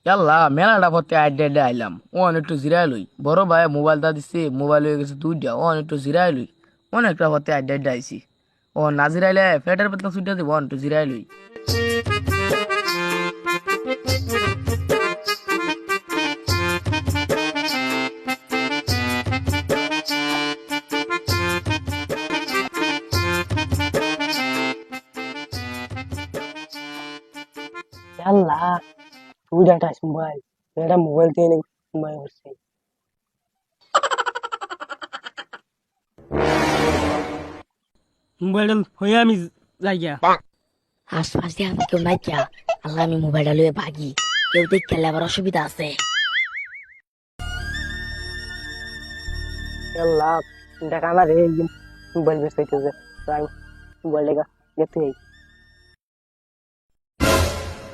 ইয়াল্লা মেলাটা পড়তে আড্ডা আইলাম অন একটু জিরাই লই বড় ভাই মোবাইলটা দিচ্ছে মোবাইল হয়ে গেছে দুইটা অন একটু জিরাই লই অনেকটা পড়তে আড্ডা আইছি ও না জিরাইলে পেটের পেতনা সুইটা দিব অন একটু জিরাই লই। আল্লাহ তুই ডাটাস মোবাইল এটা মোবাইল দিয়ে ঘুমাই পড়ছে। মোবাইল হয়ে আমি যাই গিয়া আশপাশ দিয়ে আমার কেউ নাই কিয়া। আল্লাহ আমি মোবাইলটা লয়ে ভাগি, কেউ দেখতে গেলে আবার অসুবিধা আছে। আল্লাহ দেখা না রে মোবাইল ব্যস্ত হইতেছে তাই মোবাইল লেগা গেতে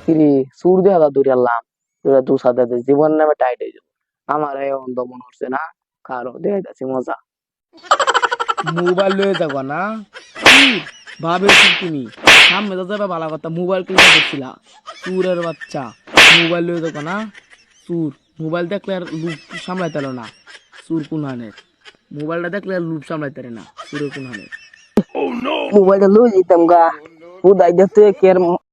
কিরে সুর দেখা দূরে আল্লাহ তোরা দু সাদা জীবন নামে টাইট হয়ে যাবো। আমার এই অন্ধ মনে হচ্ছে না কারো দেখাইতেছি মজা। মোবাইল লয়ে যাবো না ভাবেছি তুমি সামনে তো যাবে ভালো কথা মোবাইল কিনে দেখছিলা চুরের বাচ্চা মোবাইল লয়ে যাবো না চুর মোবাইল দেখলে আর লুপ সামলাইতে পারো না চুর কোনহানের মোবাইলটা দেখলে আর লুপ সামলাইতে পারে না চুরের কোনহানের। মোবাইলটা লই যেতাম গা ও দাই দেখতে কে